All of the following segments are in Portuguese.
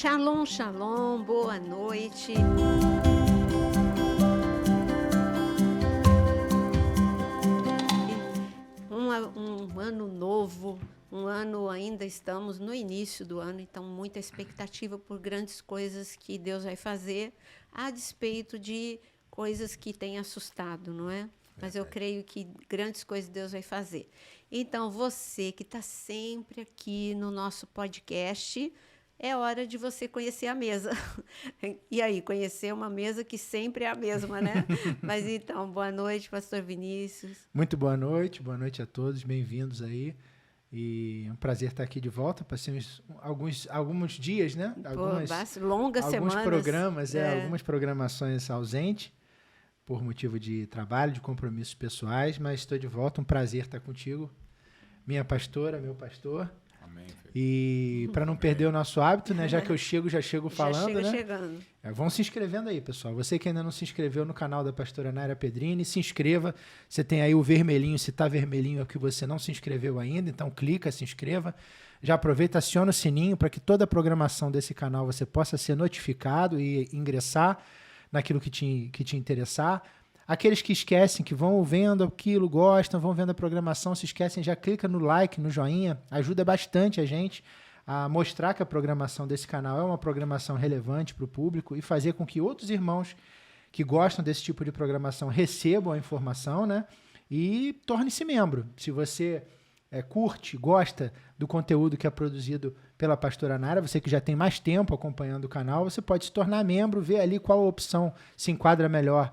Shalom, shalom, boa noite. Um ano novo, um ano ainda estamos no início do ano, então muita expectativa por grandes coisas que Deus vai fazer, a despeito de coisas que têm assustado, não é? Mas eu creio que grandes coisas Deus vai fazer. Então, você que está sempre aqui no nosso podcast, é hora de você conhecer a mesa. E aí, conhecer uma mesa que sempre é a mesma, né? Mas então, boa noite, pastor Vinícius. Muito boa noite a todos, bem-vindos aí. E é um prazer estar aqui de volta. Passei alguns dias, né? Longas alguns semanas. Programas, algumas programações ausentes, por motivo de trabalho, de compromissos pessoais, mas estou de volta, um prazer estar contigo, minha pastora, meu pastor. Amém. E para não perder o nosso hábito, né? Já que eu já chego falando, né? Chegando. Vão se inscrevendo aí, pessoal. Você que ainda não se inscreveu no canal da pastora Naira Pedrini, se inscreva. Você tem aí o vermelhinho, se está vermelhinho é que você não se inscreveu ainda, então clica, se inscreva. Já aproveita, aciona o sininho para que toda a programação desse canal você possa ser notificado e ingressar naquilo que te interessar. Aqueles que esquecem, que vão vendo aquilo, gostam, vão vendo a programação, se esquecem, já clica no like, no joinha, ajuda bastante a gente a mostrar que a programação desse canal é uma programação relevante para o público e fazer com que outros irmãos que gostam desse tipo de programação recebam a informação, né? E torne-se membro. Se você curte, gosta do conteúdo que é produzido pela pastora Nara, você que já tem mais tempo acompanhando o canal, você pode se tornar membro, ver ali qual opção se enquadra melhor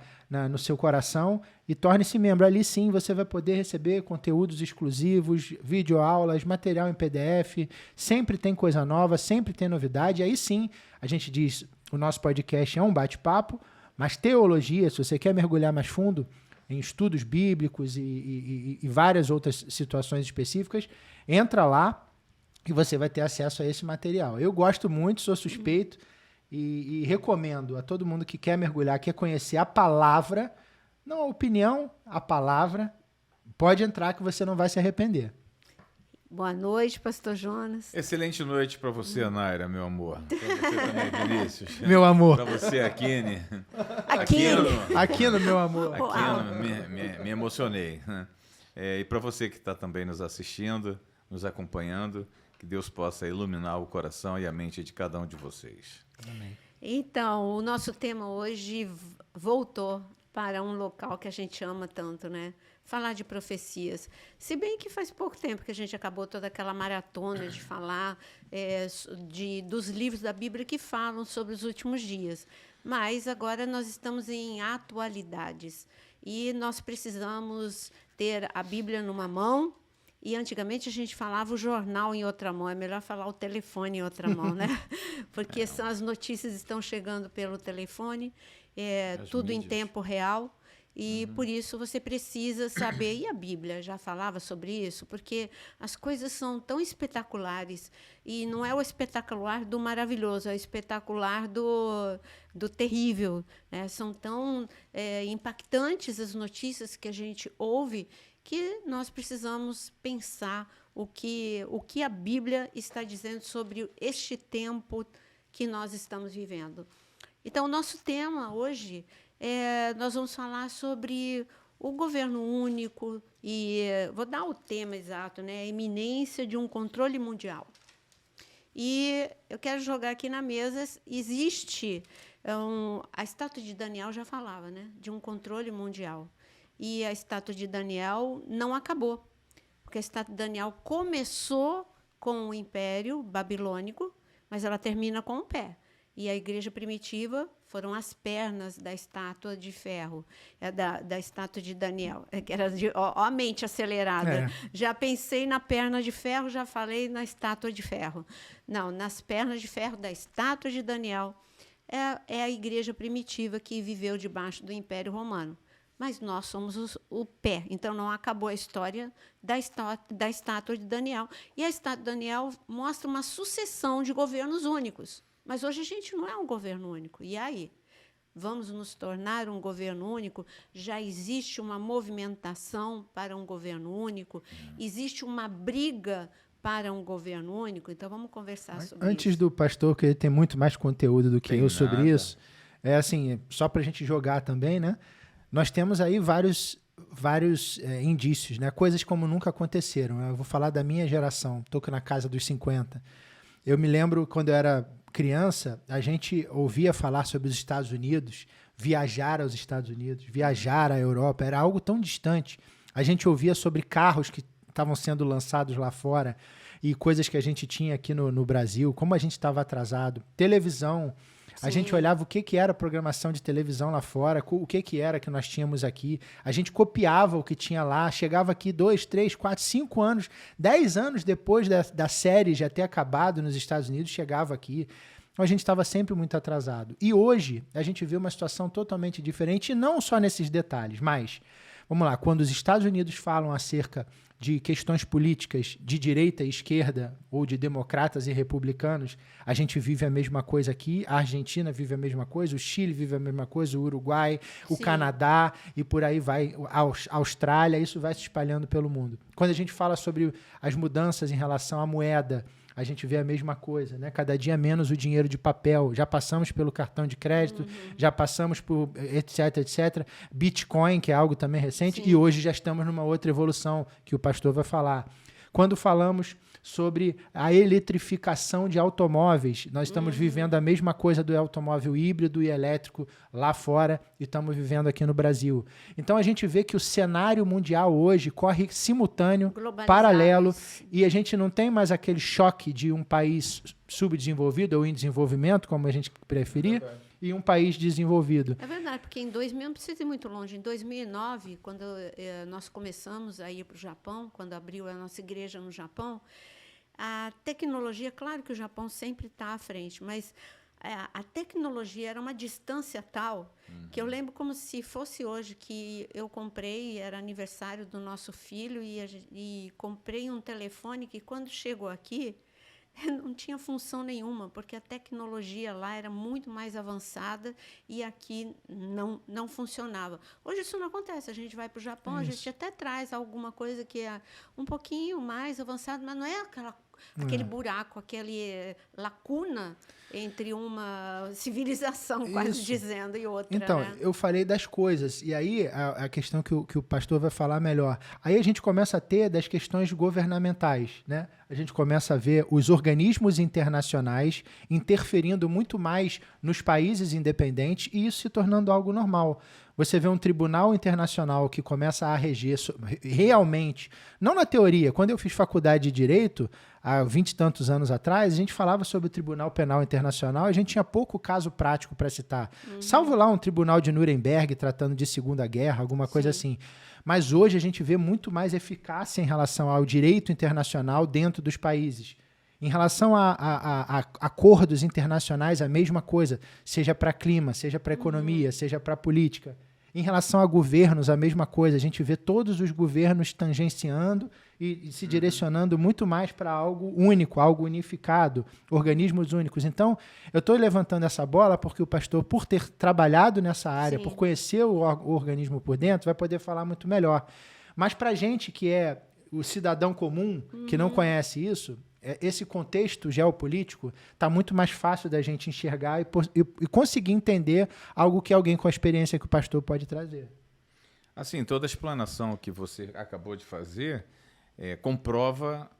no seu coração e torne-se membro. Ali sim você vai poder receber conteúdos exclusivos, videoaulas, material em PDF, sempre tem coisa nova, sempre tem novidade. Aí sim a gente diz, o nosso podcast é um bate-papo, mas teologia, se você quer mergulhar mais fundo em estudos bíblicos e várias outras situações específicas, entra lá e você vai ter acesso a esse material. Eu gosto muito, sou suspeito e recomendo a todo mundo que quer mergulhar, quer conhecer a palavra, não a opinião, a palavra, pode entrar que você não vai se arrepender. Boa noite, pastor Jonas. Excelente noite para você, Naira, meu amor. Para você também, Vinícius. Meu amor. Para você, Aquine. Aquino, meu amor. Me emocionei. E para você que está também nos assistindo, nos acompanhando, que Deus possa iluminar o coração e a mente de cada um de vocês. Amém. Então, o nosso tema hoje voltou para um local que a gente ama tanto, né? Falar de profecias. Se bem que faz pouco tempo que a gente acabou toda aquela maratona de falar dos livros da Bíblia que falam sobre os últimos dias. Mas agora nós estamos em atualidades. E nós precisamos ter a Bíblia numa mão. E antigamente a gente falava o jornal em outra mão. É melhor falar o telefone em outra mão, né? Porque as notícias estão chegando pelo telefone, tudo mídias. Em tempo real. E por isso você precisa saber. E a Bíblia já falava sobre isso? Porque as coisas são tão espetaculares. E não é o espetacular do maravilhoso, é o espetacular do terrível, né? São tão impactantes as notícias que a gente ouve que nós precisamos pensar o que a Bíblia está dizendo sobre este tempo que nós estamos vivendo. Então, o nosso tema hoje, nós vamos falar sobre o governo único, e vou dar o tema exato, né? A iminência de um controle mundial. E eu quero jogar aqui na mesa, existe, a estátua de Daniel já falava, né? De um controle mundial. E a estátua de Daniel não acabou, porque a estátua de Daniel começou com o Império Babilônico, mas ela termina com o pé. E a igreja primitiva foram as pernas da estátua de ferro, da estátua de Daniel, que era a mente acelerada. Já pensei na perna de ferro, já falei na estátua de ferro. Não, nas pernas de ferro da estátua de Daniel é a igreja primitiva que viveu debaixo do Império Romano. Mas nós somos o pé. Então, não acabou a história da estátua de Daniel. E a estátua de Daniel mostra uma sucessão de governos únicos. Mas hoje a gente não é um governo único. E aí? Vamos nos tornar um governo único? Já existe uma movimentação para um governo único? Existe uma briga para um governo único? Então, vamos conversar sobre Antes isso. do pastor, que ele tem muito mais conteúdo do que Tem eu sobre nada. isso, é assim, só para a gente jogar também, né? Nós temos aí vários indícios, né? Coisas como nunca aconteceram. Eu vou falar da minha geração, estou na casa dos 50. Eu me lembro, quando eu era criança, a gente ouvia falar sobre os Estados Unidos, viajar aos Estados Unidos, viajar à Europa, era algo tão distante. A gente ouvia sobre carros que estavam sendo lançados lá fora e coisas que a gente tinha aqui no Brasil, como a gente estava atrasado. Televisão, a gente Sim. olhava o que era a programação de televisão lá fora, o que era que nós tínhamos aqui. A gente copiava o que tinha lá, chegava aqui 2, 3, 4, 5 anos, 10 anos depois da série já ter acabado nos Estados Unidos, chegava aqui. Então a gente estava sempre muito atrasado. E hoje a gente vê uma situação totalmente diferente, e não só nesses detalhes, mas, vamos lá, quando os Estados Unidos falam acerca de questões políticas de direita e esquerda, ou de democratas e republicanos, a gente vive a mesma coisa aqui, a Argentina vive a mesma coisa, o Chile vive a mesma coisa, o Uruguai, o Sim. Canadá, e por aí vai, a Austrália, isso vai se espalhando pelo mundo. Quando a gente fala sobre as mudanças em relação à moeda, a gente vê a mesma coisa, né? Cada dia menos o dinheiro de papel. Já passamos pelo cartão de crédito, já passamos por etc, etc. Bitcoin, que é algo também recente, Sim. e hoje já estamos numa outra evolução que o pastor vai falar. Quando falamos sobre a eletrificação de automóveis, nós estamos vivendo a mesma coisa do automóvel híbrido e elétrico lá fora e estamos vivendo aqui no Brasil. Então a gente vê que o cenário mundial hoje corre simultâneo, Globalizado. paralelo, e a gente não tem mais aquele choque de um país subdesenvolvido ou em desenvolvimento, como a gente preferir, e um país desenvolvido. É verdade, porque em 2000, não precisa ir muito longe, em 2009, quando nós começamos a ir para o Japão, quando abriu a nossa igreja no Japão, a tecnologia, claro que o Japão sempre está à frente, mas a tecnologia era uma distância tal que eu lembro como se fosse hoje, que eu comprei, era aniversário do nosso filho, e comprei um telefone que, quando chegou aqui, não tinha função nenhuma, porque a tecnologia lá era muito mais avançada e aqui não funcionava. Hoje isso não acontece. A gente vai para o Japão, a gente até traz alguma coisa que é um pouquinho mais avançada, mas não é aquele buraco, aquele lacuna entre uma civilização, quase Isso. dizendo, e outra. Então, né? eu falei das coisas, e aí a questão que o pastor vai falar melhor. Aí a gente começa a ter das questões governamentais, né? A gente começa a ver os organismos internacionais interferindo muito mais nos países independentes e isso se tornando algo normal. Você vê um tribunal internacional que começa a reger realmente, não na teoria. Quando eu fiz faculdade de Direito, há 20 e tantos anos atrás, a gente falava sobre o Tribunal Penal Internacional, a gente tinha pouco caso prático para citar. Salvo lá um tribunal de Nuremberg tratando de Segunda Guerra, alguma coisa assim. Mas hoje a gente vê muito mais eficácia em relação ao direito internacional dentro dos países. Em relação a acordos internacionais, a mesma coisa, seja para clima, seja para economia, seja para política. Em relação a governos, a mesma coisa. A gente vê todos os governos tangenciando e se direcionando muito mais para algo único, algo unificado, organismos únicos. Então, eu estou levantando essa bola porque o pastor, por ter trabalhado nessa área, Sim. por conhecer o organismo por dentro, vai poder falar muito melhor. Mas para a gente que é o cidadão comum, que não conhece isso, esse contexto geopolítico está muito mais fácil da gente enxergar e conseguir entender algo que alguém com a experiência que o pastor pode trazer. Assim, toda a explanação que você acabou de fazer comprova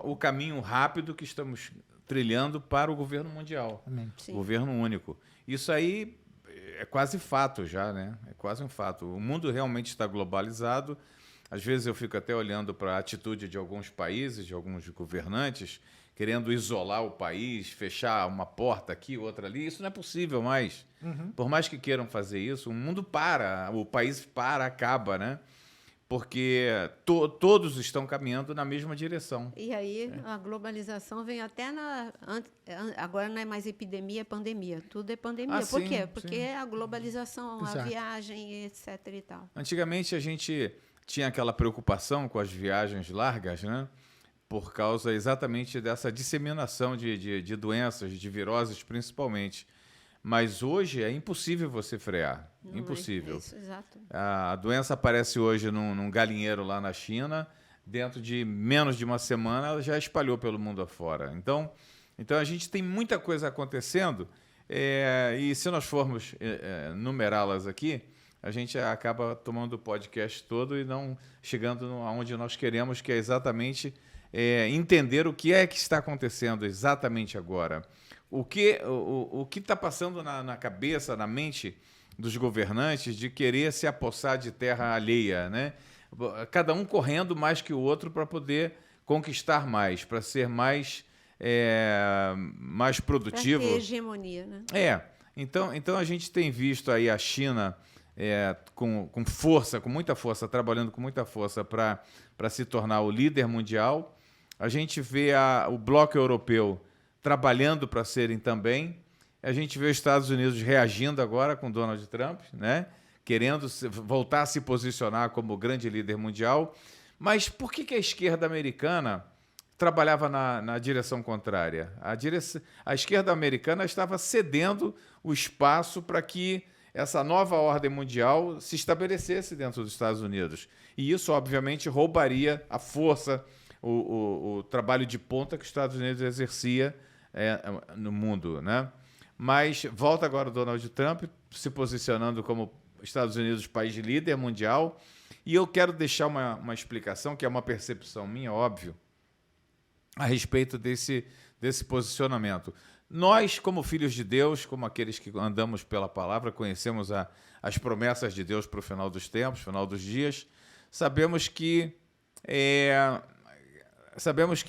o caminho rápido que estamos trilhando para o governo mundial, Amém. Sim. governo único. Isso aí é quase fato já, né? É quase um fato. O mundo realmente está globalizado. Às vezes eu fico até olhando para a atitude de alguns países, de alguns governantes, querendo isolar o país, fechar uma porta aqui, outra ali. Isso não é possível mais. Por mais que queiram fazer isso, o mundo para, o país para, acaba, né? Porque todos estão caminhando na mesma direção. E aí a globalização vem até agora não é mais epidemia, é pandemia. Tudo é pandemia. Ah, Por sim, quê? Porque sim. a globalização, a Exato. viagem, etc. e tal. Antigamente a gente tinha aquela preocupação com as viagens largas, né? Por causa exatamente dessa disseminação de doenças, de viroses principalmente. Mas hoje é impossível você frear. Não Impossível. É isso, exato. A doença aparece hoje num galinheiro lá na China, dentro de menos de uma semana, ela já espalhou pelo mundo afora. Então a gente tem muita coisa acontecendo, e se nós formos numerá-las aqui, a gente acaba tomando o podcast todo e não chegando aonde nós queremos, que é exatamente entender o que é que está acontecendo exatamente agora. O que está passando na cabeça, na mente dos governantes de querer se apossar de terra alheia, né? Cada um correndo mais que o outro para poder conquistar mais, para ser mais produtivo. Para ter hegemonia, né? Então a gente tem visto aí a China com força, com muita força, trabalhando com muita força para se tornar o líder mundial. A gente vê o bloco europeu trabalhando para serem também. A gente vê os Estados Unidos reagindo agora com Donald Trump, né? Querendo voltar a se posicionar como grande líder mundial. Mas por que a esquerda americana trabalhava na direção contrária? A esquerda americana estava cedendo o espaço para que essa nova ordem mundial se estabelecesse dentro dos Estados Unidos. E isso, obviamente, roubaria a força, o trabalho de ponta que os Estados Unidos exercia no mundo, né? Mas volta agora o Donald Trump se posicionando como Estados Unidos país líder mundial, e eu quero deixar uma explicação, que é uma percepção minha, óbvio, a respeito desse posicionamento. Nós, como filhos de Deus, como aqueles que andamos pela palavra, conhecemos as promessas de Deus para o final dos tempos, final dos dias, sabemos que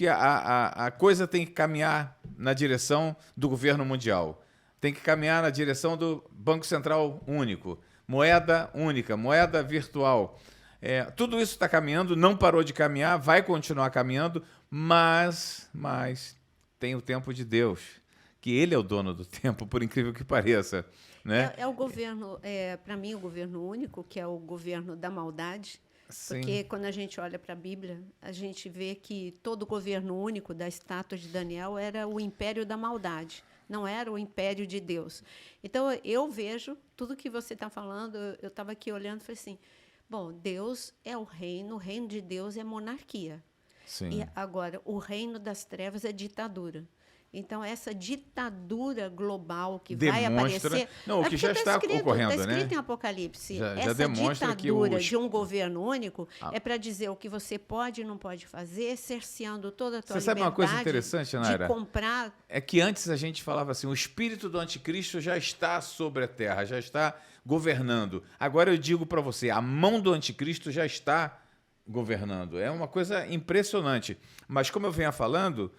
a coisa tem que caminhar na direção do governo mundial, tem que caminhar na direção do Banco Central único, moeda única, moeda virtual. Tudo isso está caminhando, não parou de caminhar, vai continuar caminhando, mas tem o tempo de Deus, que Ele é o dono do tempo, por incrível que pareça, né? É o governo, para mim, o governo único, que é o governo da maldade. Sim. Porque quando a gente olha para a Bíblia, a gente vê que todo o governo único da estátua de Daniel era o império da maldade, não era o império de Deus. Então, eu vejo tudo que você está falando, eu estava aqui olhando e falei assim, bom, Deus é o reino de Deus é monarquia. Sim. E agora, o reino das trevas é ditadura. Então, essa ditadura global que vai aparecer... Não, o que já está ocorrendo, né? Está escrito em Apocalipse. Já demonstra ditadura de um governo único é para dizer o que você pode e não pode fazer, cerceando toda a tua liberdade. Você sabe uma coisa interessante, Naira? De comprar... É que antes a gente falava assim, o espírito do anticristo já está sobre a terra, já está governando. Agora eu digo para você, a mão do anticristo já está governando. É uma coisa impressionante. Mas como eu venho falando...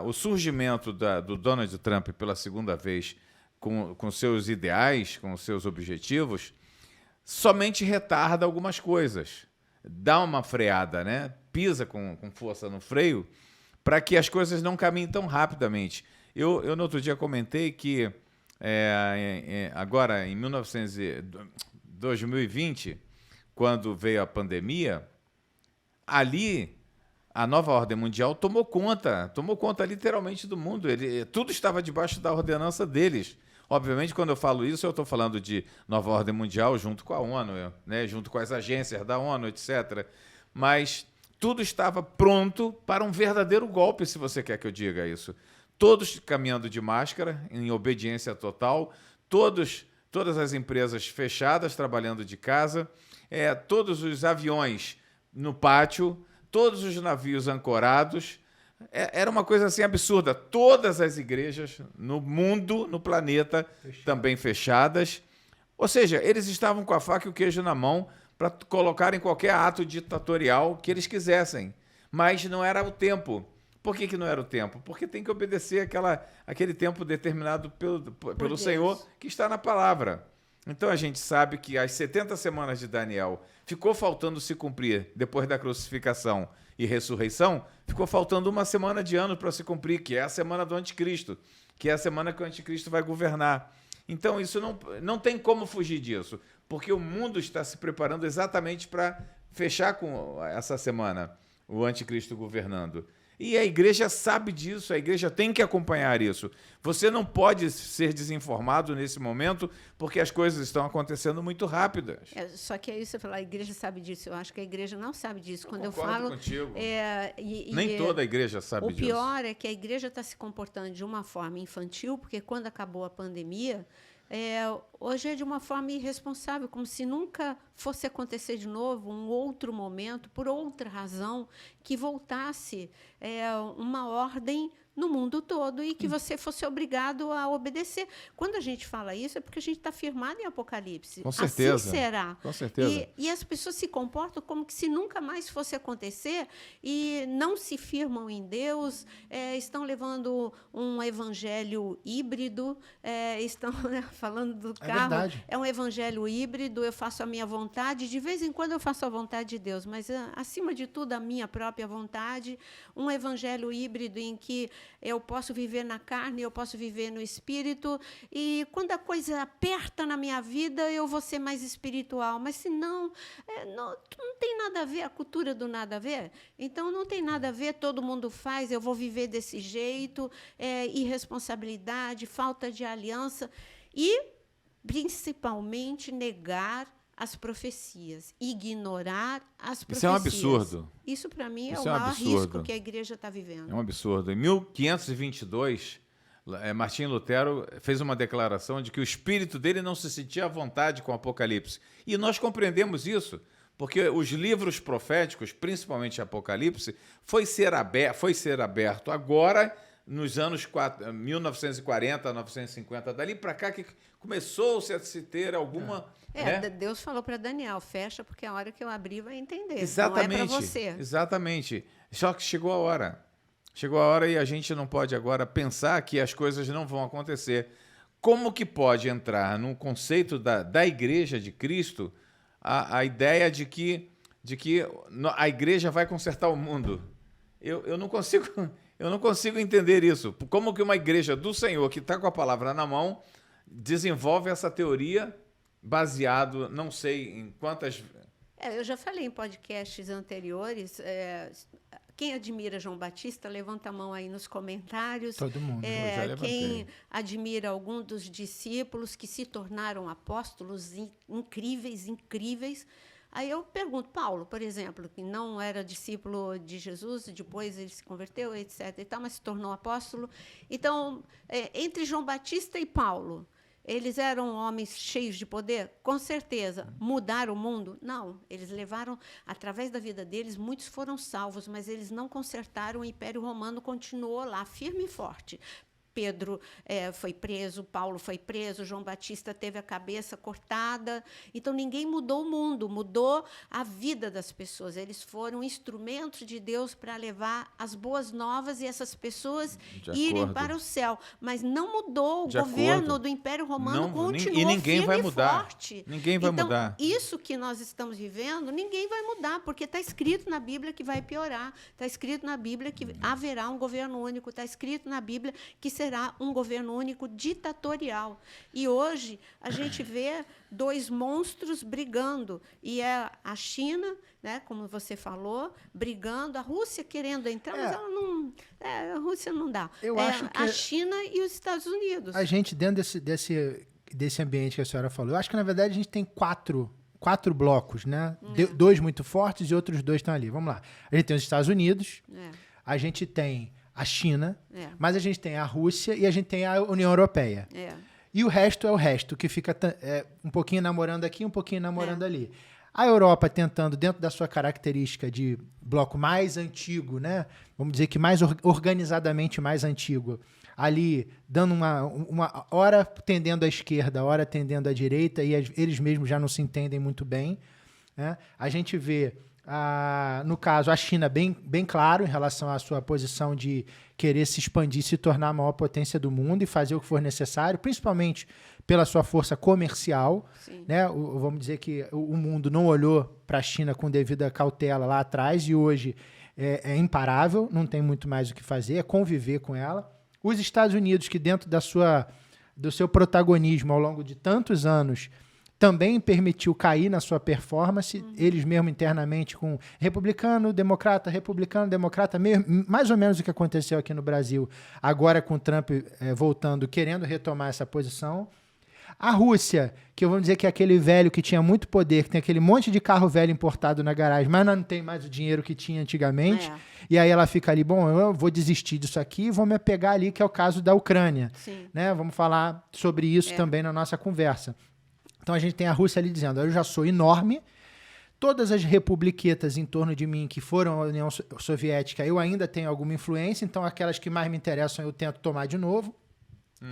o surgimento do Donald Trump pela segunda vez com seus ideais, com seus objetivos, somente retarda algumas coisas. Dá uma freada, né? Pisa com força no freio para que as coisas não caminhem tão rapidamente. Eu no outro dia comentei que agora, em 2020, quando veio a pandemia, ali... A nova ordem mundial tomou conta literalmente do mundo. Tudo estava debaixo da ordenança deles. Obviamente, quando eu falo isso, eu estou falando de nova ordem mundial junto com a ONU, né, junto com as agências da ONU, etc. Mas tudo estava pronto para um verdadeiro golpe, se você quer que eu diga isso. Todos caminhando de máscara, em obediência total, todas as empresas fechadas, trabalhando de casa, todos os aviões no pátio, todos os navios ancorados. Era uma coisa assim absurda. Todas as igrejas no mundo, no planeta, também fechadas. Ou seja, eles estavam com a faca e o queijo na mão para colocar em qualquer ato ditatorial que eles quisessem. Mas não era o tempo. Por que não era o tempo? Porque tem que obedecer aquele tempo determinado pelo Senhor, que está na palavra. Então a gente sabe que as 70 semanas de Daniel ficou faltando se cumprir depois da crucificação e ressurreição, ficou faltando uma semana de ano para se cumprir, que é a semana do anticristo, que é a semana que o anticristo vai governar. Então isso não tem como fugir disso, porque o mundo está se preparando exatamente para fechar com essa semana o anticristo governando. E a igreja sabe disso, a igreja tem que acompanhar isso. Você não pode ser desinformado nesse momento, porque as coisas estão acontecendo muito rápidas. Só que aí você fala, a igreja sabe disso. Eu acho que a igreja não sabe disso. Quando eu concordo falo, contigo. Nem toda a igreja sabe disso. O pior é que a igreja está se comportando de uma forma infantil, porque quando acabou a pandemia, hoje é de uma forma irresponsável, como se nunca fosse acontecer de novo um outro momento, por outra razão, que voltasse uma ordem no mundo todo e que você fosse obrigado a obedecer. Quando a gente fala isso, é porque a gente está firmado em Apocalipse. Com certeza. Assim será. Com certeza. E as pessoas se comportam como que se nunca mais fosse acontecer e não se firmam em Deus, estão levando um evangelho híbrido, estão falando do carro. Verdade. É um evangelho híbrido, eu faço a minha vontade, de vez em quando eu faço a vontade de Deus, mas, acima de tudo, a minha própria vontade, um evangelho híbrido em que eu posso viver na carne, eu posso viver no espírito, e quando a coisa aperta na minha vida, eu vou ser mais espiritual. Mas, se não, não tem nada a ver, a cultura do nada a ver. Então, não tem nada a ver, todo mundo faz, eu vou viver desse jeito, irresponsabilidade, falta de aliança, e, principalmente, negar as profecias, ignorar as profecias. Isso é um absurdo. Isso, para mim, Isso é o um maior absurdo. risco que a igreja está vivendo. É um absurdo. Em 1522, Martim Lutero fez uma declaração de que o espírito dele não se sentia à vontade com o Apocalipse. E nós compreendemos isso, porque os livros proféticos, principalmente Apocalipse, foi ser aberto agora, nos anos 1940, 1950, dali para cá, que começou-se a se ter alguma... Deus falou para Daniel, fecha, porque a hora que eu abrir vai entender. Exatamente, não é para você. Exatamente. Só que chegou a hora. Chegou a hora e a gente não pode agora pensar que as coisas não vão acontecer. Como que pode entrar no conceito da Igreja de Cristo a ideia de que a Igreja vai consertar o mundo? Eu não consigo entender isso. Como que uma igreja do Senhor, que está com a palavra na mão, desenvolve essa teoria baseado, não sei em quantas... Eu já falei em podcasts anteriores, quem admira João Batista, levanta a mão aí nos comentários. Todo mundo. Quem admira algum dos discípulos que se tornaram apóstolos incríveis. Aí eu pergunto, Paulo, por exemplo, que não era discípulo de Jesus, depois ele se converteu, etc. e tal, mas se tornou apóstolo. Então, entre João Batista e Paulo, eles eram homens cheios de poder? Com certeza. Mudaram o mundo? Não. Eles levaram, através da vida deles, muitos foram salvos, mas eles não consertaram. O Império Romano continuou lá, firme e forte. Pedro foi preso, Paulo foi preso, João Batista teve a cabeça cortada. Então, ninguém mudou o mundo, mudou a vida das pessoas. Eles foram instrumentos de Deus para levar as boas novas e essas pessoas irem para o céu. Mas não mudou. O governo do Império Romano continuou e ninguém vai mudar. Forte. Ninguém vai mudar. Isso que nós estamos vivendo, ninguém vai mudar, porque está escrito na Bíblia que vai piorar. Está escrito na Bíblia que haverá um governo único. Está escrito na Bíblia que será um governo único ditatorial. E hoje a gente vê dois monstros brigando. E é a China, né, como você falou, brigando, a Rússia querendo entrar, mas ela não... a Rússia não dá. Eu acho que a China e os Estados Unidos. A gente, dentro desse ambiente que a senhora falou, eu acho que, na verdade, a gente tem quatro blocos, né? 2 muito fortes e outros 2 estão ali. Vamos lá. A gente tem os Estados Unidos, a gente tem a China, mas a gente tem a Rússia e a gente tem a União Europeia. E o resto é o resto, que fica um pouquinho namorando aqui, um pouquinho namorando ali. A Europa tentando, dentro da sua característica de bloco mais antigo, né? Vamos dizer que mais organizadamente mais antigo, ali dando uma hora tendendo à esquerda, hora tendendo à direita, e eles mesmos já não se entendem muito bem, né? A gente vê... no caso, a China bem claro em relação à sua posição de querer se expandir, se tornar a maior potência do mundo e fazer o que for necessário, principalmente pela sua força comercial, né? Vamos dizer que o mundo não olhou para a China com devida cautela lá atrás e hoje é imparável, não tem muito mais o que fazer, é conviver com ela. Os Estados Unidos, que dentro do seu protagonismo ao longo de tantos anos também permitiu cair na sua performance, eles mesmo internamente com republicano, democrata, mais ou menos o que aconteceu aqui no Brasil, agora com o Trump voltando, querendo retomar essa posição. A Rússia, que vamos dizer que é aquele velho que tinha muito poder, que tem aquele monte de carro velho importado na garagem, mas não tem mais o dinheiro que tinha antigamente, e aí ela fica ali, bom, eu vou desistir disso aqui e vou me apegar ali, que é o caso da Ucrânia. Né? Vamos falar sobre isso também na nossa conversa. Então a gente tem a Rússia ali dizendo, eu já sou enorme, todas as republiquetas em torno de mim que foram a União Soviética, eu ainda tenho alguma influência, então aquelas que mais me interessam eu tento tomar de novo.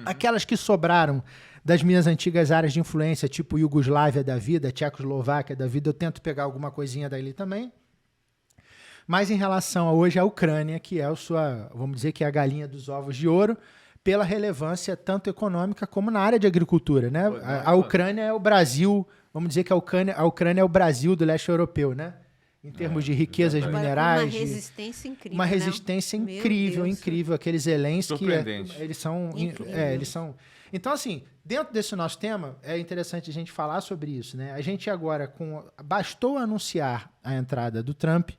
Aquelas que sobraram das minhas antigas áreas de influência, tipo Iugoslávia da vida, Tchecoslováquia da vida, eu tento pegar alguma coisinha dali também. Mas em relação a hoje a Ucrânia, que é vamos dizer que é a galinha dos ovos de ouro, pela relevância tanto econômica como na área de agricultura, né? A Ucrânia é o Brasil, vamos dizer que a Ucrânia é o Brasil do leste europeu, né? Em termos de riquezas minerais. Uma resistência incrível. Uma resistência incrível. Aqueles Zelensky, eles são... eles são... Então, assim, dentro desse nosso tema, é interessante a gente falar sobre isso, né? A gente agora, bastou anunciar a entrada do Trump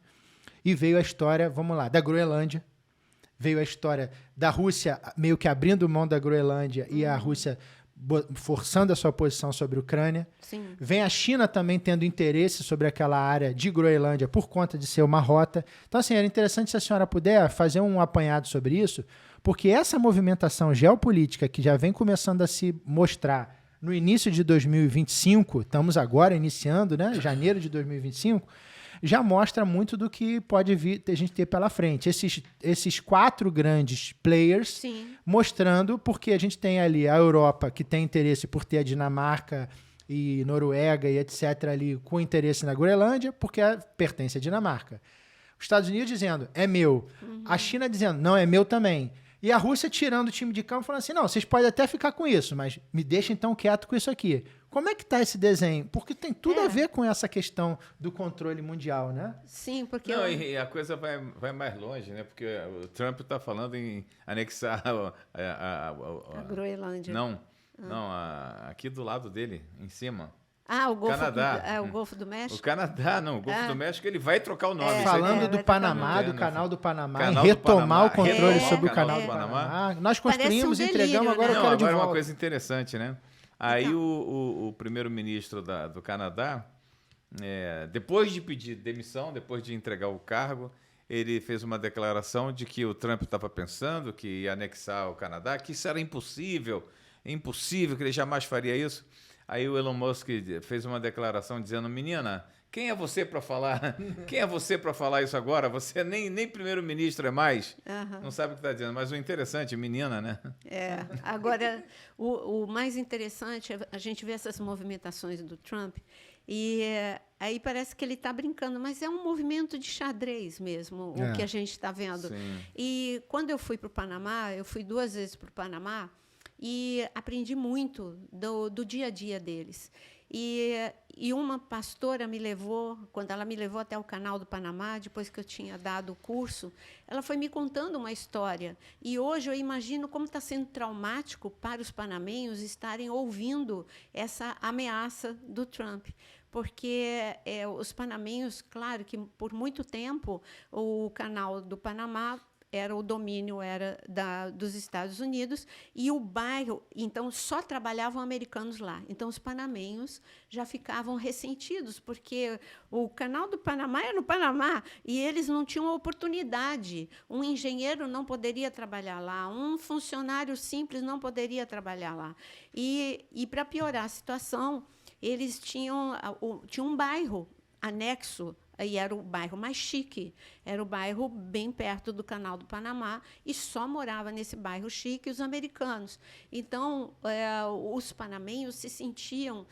e veio a história, vamos lá, da Groenlândia. Veio a história da Rússia meio que abrindo mão da Groenlândia e a Rússia forçando a sua posição sobre a Ucrânia. Sim. Vem a China também tendo interesse sobre aquela área de Groenlândia por conta de ser uma rota. Então, assim, era interessante se a senhora puder fazer um apanhado sobre isso, porque essa movimentação geopolítica que já vem começando a se mostrar no início de 2025, estamos agora iniciando, né, janeiro de 2025, já mostra muito do que pode vir a gente ter pela frente. Esses 4 grandes players mostrando, porque a gente tem ali a Europa, que tem interesse por ter a Dinamarca e Noruega e etc. ali com interesse na Groenlândia, porque pertence à Dinamarca. Os Estados Unidos dizendo, é meu. A China dizendo, não, é meu também. E a Rússia tirando o time de campo, falando assim, não, vocês podem até ficar com isso, mas me deixem então quieto com isso aqui. Como é que está esse desenho? Porque tem tudo a ver com essa questão do controle mundial, né? Sim, porque... Não, e a coisa vai mais longe, né? Porque o Trump está falando em anexar a Groenlândia. Não, aqui do lado dele, em cima. O Golfo Canadá. O Golfo do México? O Canadá, não. O Golfo do México, ele vai trocar o nome. Falando do Panamá, do Canal do Panamá, em retomar o controle sobre o Canal do Panamá. Nós construímos, entregamos, agora eu quero de volta. Agora é uma coisa interessante, né? Aí o primeiro-ministro do Canadá, depois de pedir demissão, depois de entregar o cargo, ele fez uma declaração de que o Trump estava pensando que ia anexar o Canadá, que isso era impossível, que ele jamais faria isso. Aí o Elon Musk fez uma declaração dizendo, menina, quem é você para falar? Quem é você para falar isso agora? Você nem primeiro-ministro é mais. Não sabe o que está dizendo. Mas o interessante, menina, né? Agora, o mais interessante é a gente ver essas movimentações do Trump e aí parece que ele está brincando, mas é um movimento de xadrez mesmo, o que a gente está vendo. Sim. E quando eu fui para o Panamá, eu fui 2 vezes para o Panamá, e aprendi muito do dia a dia deles. E uma pastora me levou, quando ela me levou até o Canal do Panamá, depois que eu tinha dado o curso, ela foi me contando uma história. E hoje eu imagino como está sendo traumático para os panamenhos estarem ouvindo essa ameaça do Trump. Porque os panamenhos, claro que por muito tempo o Canal do Panamá o domínio era dos Estados Unidos e o bairro, então, só trabalhavam americanos lá. Então, os panamenhos já ficavam ressentidos, porque o Canal do Panamá é no Panamá e eles não tinham oportunidade. Um engenheiro não poderia trabalhar lá, um funcionário simples não poderia trabalhar lá. E para piorar a situação, eles tinham um bairro anexo. E era o bairro mais chique, era o bairro bem perto do Canal do Panamá, e só morava nesse bairro chique os americanos. Então, os panamenhos se sentiam,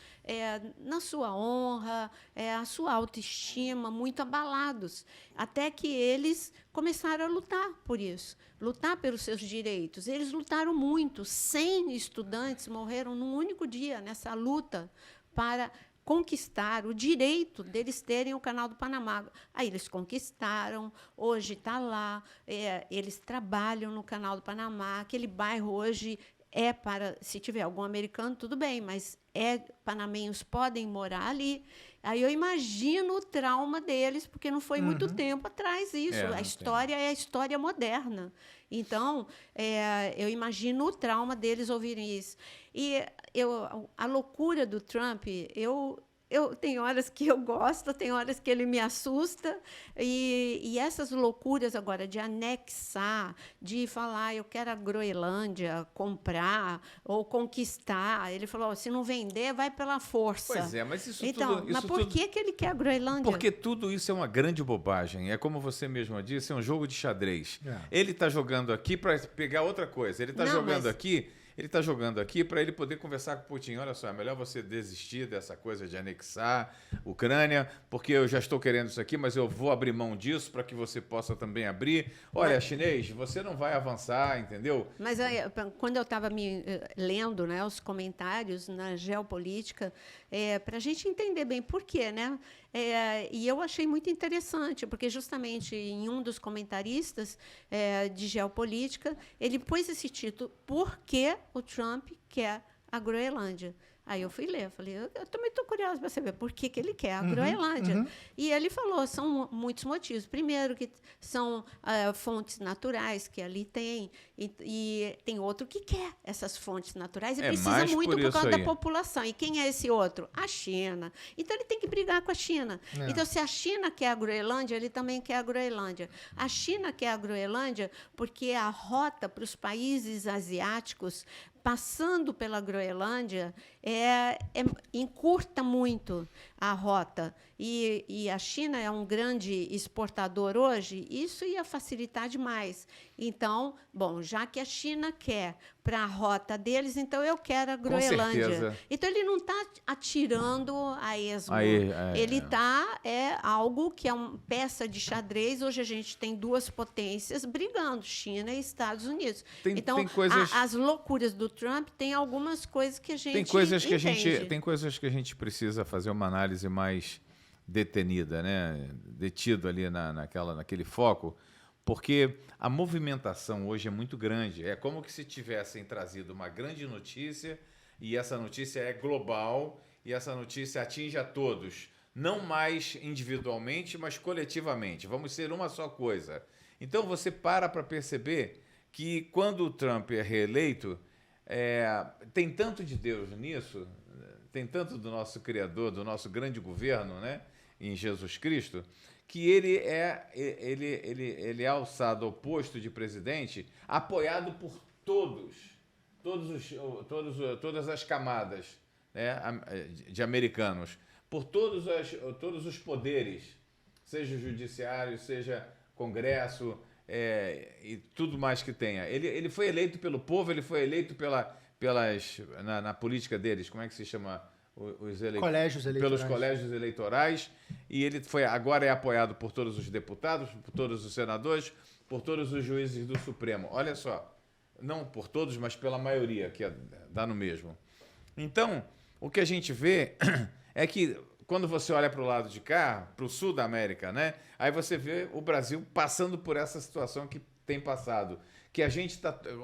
na sua honra, a sua autoestima, muito abalados, até que eles começaram a lutar por isso, lutar pelos seus direitos. Eles lutaram muito, 100 estudantes morreram num único dia nessa luta para conquistar o direito deles terem o Canal do Panamá. Aí eles conquistaram, hoje está lá, eles trabalham no Canal do Panamá, aquele bairro hoje se tiver algum americano, tudo bem, mas panamenhos podem morar ali. Aí eu imagino o trauma deles, porque não foi muito tempo atrás isso. A história é a história moderna. Então, eu imagino o trauma deles ouvirem isso. E a loucura do Trump, tem horas que eu gosto, tem horas que ele me assusta, e essas loucuras agora de anexar, de falar, eu quero a Groenlândia, comprar ou conquistar. Ele falou, se não vender, vai pela força. Pois é, mas isso então, tudo... Mas por que ele quer a Groenlândia? Porque tudo isso é uma grande bobagem. É como você mesmo disse, é um jogo de xadrez. Ele está jogando aqui para pegar outra coisa. Ele está jogando aqui... Ele está jogando aqui para ele poder conversar com o Putin. Olha só, é melhor você desistir dessa coisa de anexar a Ucrânia, porque eu já estou querendo isso aqui, mas eu vou abrir mão disso para que você possa também abrir. Olha, chinês, você não vai avançar, entendeu? Mas quando eu estava lendo, né, os comentários na geopolítica, para a gente entender bem por quê, né? E eu achei muito interessante, porque justamente em um dos comentaristas de geopolítica, ele pôs esse título, Por que o Trump quer a Groenlândia? Aí eu fui ler, falei, eu também estou curiosa para saber por que ele quer a Groenlândia. E ele falou, são muitos motivos. Primeiro, que são fontes naturais que ali tem, e tem outro que quer essas fontes naturais e precisa muito por causa da população. E quem é esse outro? A China. Então, ele tem que brigar com a China. Então, se a China quer a Groenlândia, ele também quer a Groenlândia. A China quer a Groenlândia porque a rota para os países asiáticos, passando pela Groenlândia, encurta muito a rota. E a China é um grande exportador hoje, isso ia facilitar demais. Então, bom, já que a China quer para a rota deles, então eu quero a Groenlândia. Com certeza. Então, ele não está atirando a esmo. Ele está algo que é uma peça de xadrez. Hoje a gente tem duas potências brigando, China e Estados Unidos. Então, as loucuras do Trump tem algumas coisas que a gente tem coisas que a gente precisa fazer uma análise mais detenida, né? Detido ali naquele foco, porque a movimentação hoje é muito grande. É como que se tivessem trazido uma grande notícia, e essa notícia é global, e essa notícia atinge a todos, não mais individualmente, mas coletivamente. Vamos ser uma só coisa. Então você para perceber que quando o Trump é reeleito, tem tanto de Deus nisso, tem tanto do nosso Criador, do nosso grande governo, né, em Jesus Cristo, que ele é alçado ao posto de presidente, apoiado por todas as camadas, né, de americanos, por todos os poderes, seja o judiciário, seja Congresso, e tudo mais que tenha. Ele foi eleito pelo povo, ele foi eleito na política deles, como é que se chama? Colégios eleitorais. Pelos colégios eleitorais, e ele agora é apoiado por todos os deputados, por todos os senadores, por todos os juízes do Supremo. Olha só, não por todos, mas pela maioria, que dá no mesmo. Então, o que a gente vê é que quando você olha para o lado de cá, para o sul da América, né, aí você vê o Brasil passando por essa situação que tem passado, que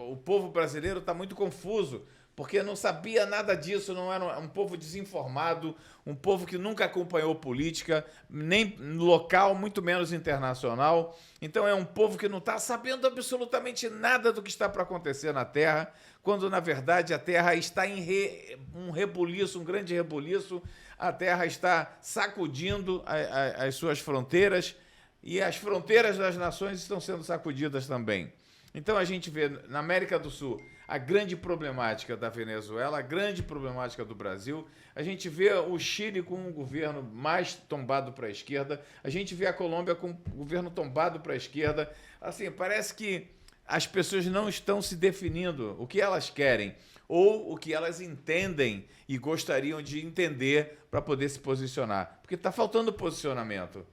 o povo brasileiro está muito confuso, porque não sabia nada disso, não era um povo desinformado, um povo que nunca acompanhou política, nem local, muito menos internacional. Então é um povo que não está sabendo absolutamente nada do que está para acontecer na Terra, quando, na verdade, a Terra está em um rebuliço, um grande rebuliço. A Terra está sacudindo as suas fronteiras, e as fronteiras das nações estão sendo sacudidas também. Então a gente vê na América do Sul a grande problemática da Venezuela, a grande problemática do Brasil. A gente vê o Chile com um governo mais tombado para a esquerda. A gente vê a Colômbia com um governo tombado para a esquerda. Assim, parece que as pessoas não estão se definindo o que elas querem ou o que elas entendem e gostariam de entender para poder se posicionar. Porque está faltando posicionamento.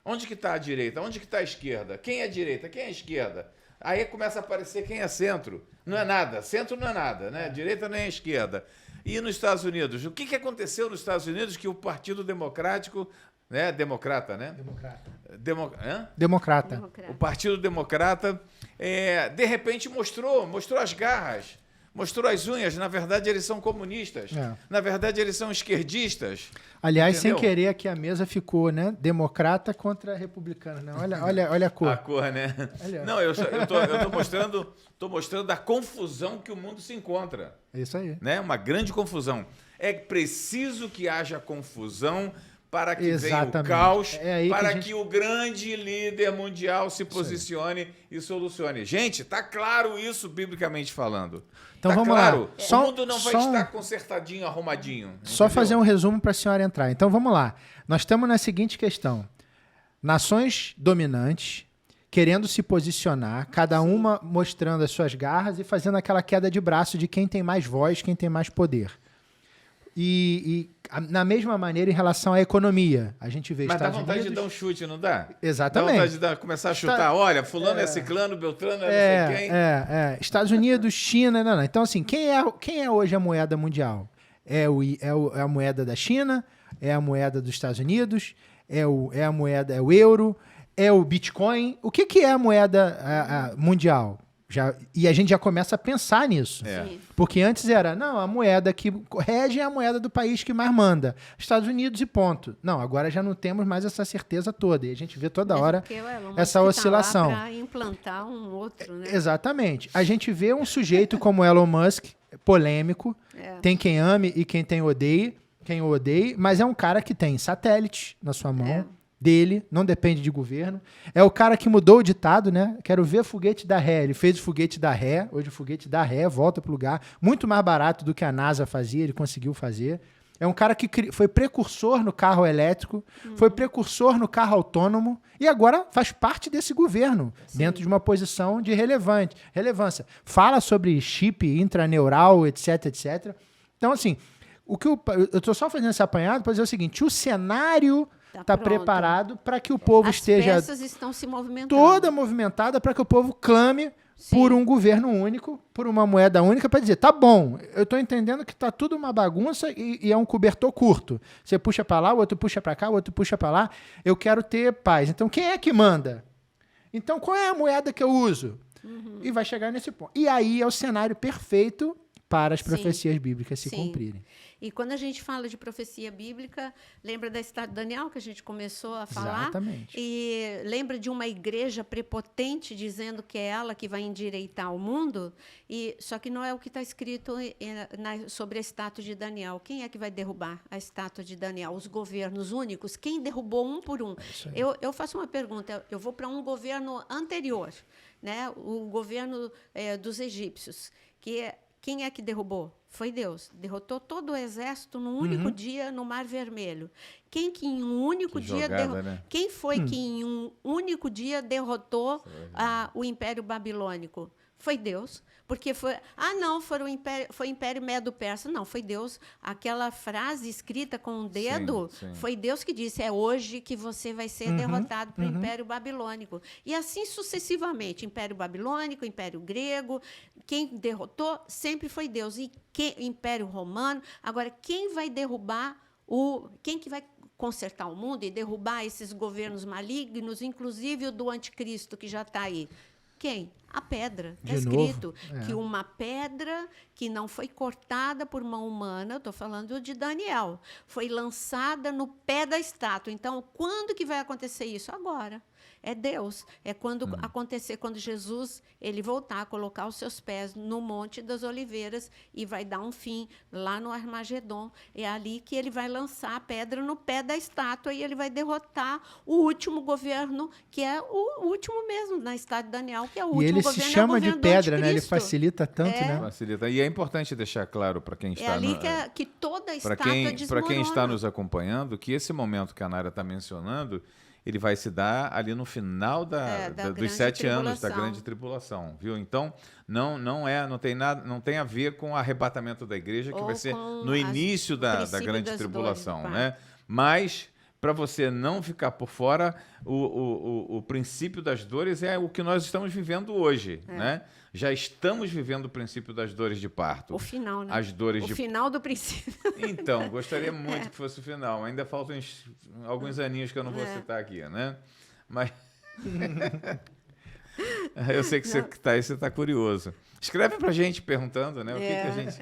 Onde que está a direita? Onde que está a esquerda? Quem é a direita? Quem é a esquerda? Aí começa a aparecer quem é centro. Não é nada. Centro não é nada, né? Direita nem a esquerda. E nos Estados Unidos? O que aconteceu nos Estados Unidos que o Partido Democrático... Democrata, né? Democrata. O Partido Democrata, de repente, mostrou as garras. Mostrou as unhas, na verdade eles são comunistas. Na verdade eles são esquerdistas. Aliás, entendeu? sem querer, aqui a mesa ficou, né? Democrata contra republicano, né? Olha a cor. A cor, né? Olha. Não, eu tô mostrando a confusão que o mundo se encontra. É isso aí. Né? Uma grande confusão. É preciso que haja confusão para que Exatamente. venha o caos, É para que que o grande líder mundial se posicione e solucione. Gente, tá claro isso biblicamente falando. Então tá vamos claro. lá. O mundo não vai estar consertadinho, arrumadinho. Só entendeu? fazer um resumo para a senhora entrar. Então vamos lá. Nós estamos na seguinte questão. Nações dominantes querendo se posicionar, cada uma mostrando as suas garras e fazendo aquela queda de braço de quem tem mais voz, quem tem mais poder. Na mesma maneira em relação à economia. A gente vê Mas dá Estados vontade Unidos... de dar um chute, não dá? Exatamente. Dá vontade de começar a chutar. Olha, fulano é ciclano, beltrano é não sei quem. Estados Unidos, China... Não. Então, assim, quem é hoje a moeda mundial? É a moeda da China? É a moeda dos Estados Unidos? É o euro? É o Bitcoin? O que é a moeda mundial? E a gente já começa a pensar nisso. Porque antes era, a moeda que rege é a moeda do país que mais manda. Estados Unidos e ponto. Não, agora já não temos mais essa certeza toda. E a gente vê toda hora essa oscilação. Para implantar um outro, né? Exatamente. A gente vê um sujeito como Elon Musk, polêmico, tem quem ame e quem o odeie, mas é um cara que tem satélites na sua mão. Dele, não depende de governo. É o cara que mudou o ditado, né? Quero ver foguete da ré. Ele fez o foguete da ré. Hoje o foguete da ré volta pro lugar. Muito mais barato do que a NASA fazia, ele conseguiu fazer. É um cara que foi precursor no carro elétrico, foi precursor no carro autônomo e agora faz parte desse governo, dentro de uma posição de relevância. Fala sobre chip intraneural, etc, etc. Então, assim, eu estou só fazendo esse apanhado para dizer o seguinte, o cenário está preparado para que o povo esteja... As peças estão se movimentando. Toda movimentada para que o povo clame por um governo único, por uma moeda única, para dizer, tá bom, eu estou entendendo que tá tudo uma bagunça e é um cobertor curto. Você puxa para lá, o outro puxa para cá, o outro puxa para lá. Eu quero ter paz. Então, quem é que manda? Então, qual é a moeda que eu uso? E vai chegar nesse ponto. E aí é o cenário perfeito para as profecias bíblicas se cumprirem. E quando a gente fala de profecia bíblica, lembra da história de Daniel, que a gente começou a falar? Exatamente. E lembra de uma igreja prepotente dizendo que é ela que vai endireitar o mundo? Só que não é o que está escrito sobre a estátua de Daniel. Quem é que vai derrubar a estátua de Daniel? Os governos únicos? Quem derrubou um por um? Eu faço uma pergunta. Eu vou para um governo anterior, né? O governo dos egípcios, quem é que derrubou? Foi Deus. Derrotou todo o exército num único dia no Mar Vermelho. Quem que em um único dia né? Quem foi que em um único dia derrotou o Império Babilônico? Foi Deus. Porque foi o Império Medo-Persa. Não, foi Deus. Aquela frase escrita com um dedo, foi Deus que disse, é hoje que você vai ser derrotado para o Império Babilônico. E assim sucessivamente, Império Babilônico, Império Grego, quem derrotou sempre foi Deus. E Império Romano. Agora, quem vai derrubar quem que vai consertar o mundo e derrubar esses governos malignos, inclusive o do anticristo, que já está aí? Quem? A pedra. Está escrito que uma pedra que não foi cortada por mão humana, eu estou falando de Daniel, foi lançada no pé da estátua. Então, quando que vai acontecer isso? Agora. É Deus. É quando acontecer, quando Jesus ele voltar a colocar os seus pés no Monte das Oliveiras e vai dar um fim lá no Armagedon. É ali que ele vai lançar a pedra no pé da estátua e ele vai derrotar o último governo, que é o último mesmo, na estátua de Daniel, que é o último governo. E ele se chama de pedra, né? Ele facilita tanto, né? Facilita. E é importante deixar claro para quem está... É ali que toda a estátua desmorona. Para quem está nos acompanhando, que esse momento que a Nara está mencionando, ele vai se dar ali no final dos 7 anos da grande tribulação, viu? Então, não tem a ver com o arrebatamento da igreja, que vai ser no início da grande tribulação, né? Mas, para você não ficar por fora, o princípio das dores é o que nós estamos vivendo hoje, né? Já estamos vivendo o princípio das dores de parto. O final, né? As dores o final do princípio. Então, gostaria muito que fosse o final. Ainda faltam alguns aninhos que eu não vou citar aqui, né? Mas... Eu sei que você que tá aí, você está curioso. Escreve para a gente perguntando, né? O que a gente...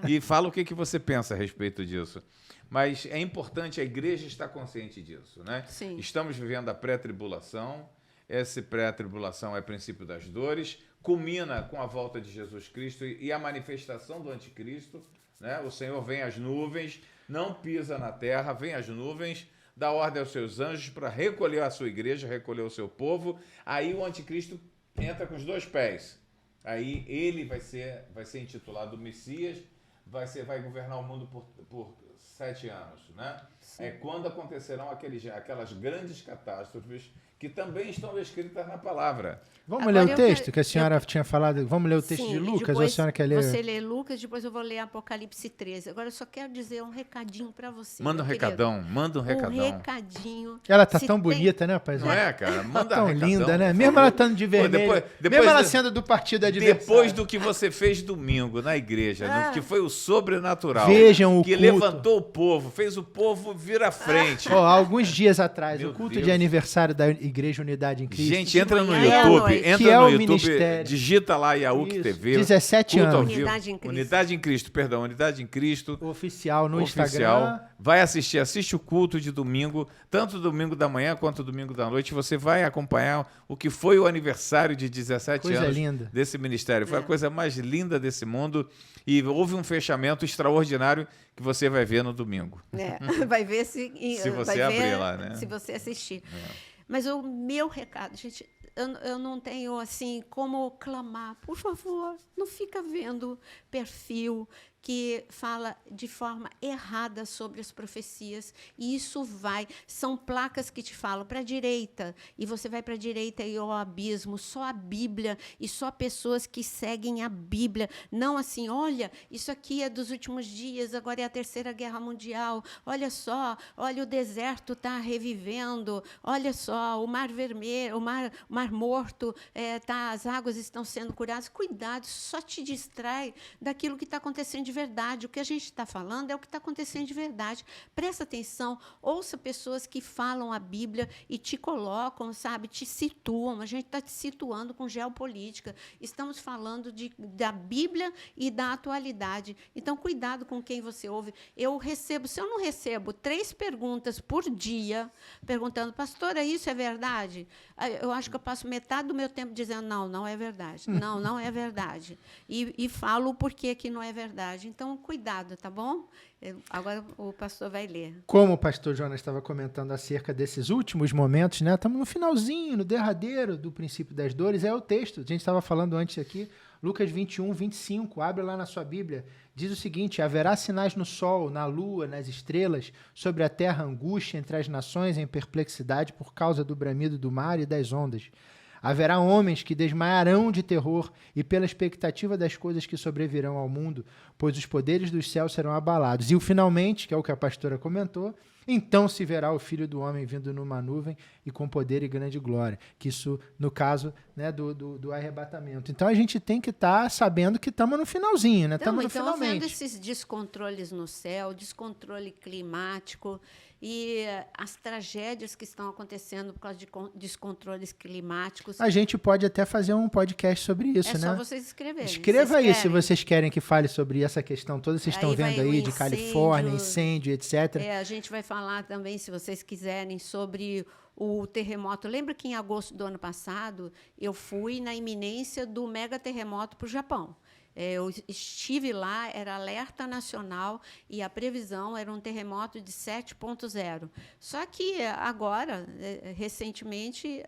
E fala o que você pensa a respeito disso. Mas é importante a igreja estar consciente disso, né? Sim. Estamos vivendo a pré-tribulação. Essa pré-tribulação é princípio das dores, culmina com a volta de Jesus Cristo e a manifestação do anticristo, né? O Senhor vem às nuvens, não pisa na terra, vem às nuvens, dá ordem aos seus anjos para recolher a sua igreja, recolher o seu povo. Aí o anticristo entra com os 2 pés. Aí ele vai ser intitulado Messias, vai governar o mundo por 7 anos, né? É quando acontecerão aquelas grandes catástrofes que também estão descritas na palavra. Vamos ler o texto que a senhora tinha falado? Vamos ler o texto de Lucas? Ou a senhora quer ler? Você lê Lucas, depois eu vou ler Apocalipse 13. Agora eu só quero dizer um recadinho para você. Manda um recadão, manda um recadão. Um recadinho. Ela tá tão bonita, né, rapaz? Não é, cara? Manda tão recadão, linda, né? Mesmo ela estando de vermelho, depois mesmo ela sendo do partido adversário. Depois do que você fez domingo na igreja, que foi o sobrenatural. Vejam o que culto. levantou o povo, fez o povo vir à frente. Há alguns dias atrás, Meu o culto Deus. de aniversário da Igreja Unidade em Cristo. Gente, entra no manhã e à YouTube, noite. entra Que é no o YouTube, ministério. digita lá Yauk Isso, TV. 17 culto anos. ao vivo. Unidade em Cristo. Unidade em Cristo, perdão, Unidade em Cristo. Oficial no Oficial. Instagram. Vai assiste o culto de domingo, tanto domingo da manhã quanto domingo da noite. Você vai acompanhar o que foi o aniversário de 17 Coisa anos linda. desse ministério. Foi a coisa mais linda desse mundo e houve um fechamento extraordinário que você vai ver no domingo. Vai ver se você vai ver abrir lá, né? Se você assistir. Mas o meu recado, gente, eu não tenho assim como clamar, por favor, não fica vendo perfil que fala de forma errada sobre as profecias, e isso são placas que te falam para a direita, e você vai para a direita e ao abismo, só a Bíblia, e só pessoas que seguem a Bíblia, não assim, olha, isso aqui é dos últimos dias, agora é a Terceira Guerra Mundial, olha só, olha o deserto está revivendo, olha só, o Mar Vermelho, o Mar Morto, as águas estão sendo curadas, cuidado, só te distrai daquilo que está acontecendo de verdade. O que a gente está falando é o que está acontecendo de verdade. Presta atenção, ouça pessoas que falam a Bíblia e te colocam, sabe, te situam. A gente está te situando com geopolítica. Estamos falando da Bíblia e da atualidade. Então, cuidado com quem você ouve. Se eu não recebo 3 perguntas por dia, perguntando, pastora, isso é verdade? Eu acho que eu passo metade do meu tempo dizendo, não é verdade. Não é verdade. E falo o porquê que não é verdade. Então, cuidado, tá bom? Agora o pastor vai ler. Como o pastor Jonas estava comentando acerca desses últimos momentos, né? Estamos no finalzinho, no derradeiro do princípio das dores. É o texto. A gente estava falando antes aqui, Lucas 21, 25. Abre lá na sua Bíblia. Diz o seguinte: haverá sinais no sol, na lua, nas estrelas, sobre a terra angústia entre as nações em perplexidade por causa do bramido do mar e das ondas. Haverá homens que desmaiarão de terror e pela expectativa das coisas que sobrevirão ao mundo, pois os poderes dos céus serão abalados. E o finalmente, que é o que a pastora comentou, então se verá o Filho do Homem vindo numa nuvem e com poder e grande glória. Que isso, no caso, né, do arrebatamento. Então a gente tem que estar sabendo que estamos no finalzinho, né? Estamos no finalmente. Vendo esses descontroles no céu, descontrole climático e as tragédias que estão acontecendo por causa de descontroles climáticos. A gente pode até fazer um podcast sobre isso, né? É só vocês escreverem. Escreva aí se vocês querem que fale sobre essa questão toda. Vocês estão vendo aí de Califórnia, incêndio, etc. A gente vai falar também, se vocês quiserem, sobre o terremoto. Lembra que em agosto do ano passado eu fui na iminência do mega terremoto para o Japão? Eu estive lá, era alerta nacional e a previsão era um terremoto de 7.0. Só que agora, recentemente,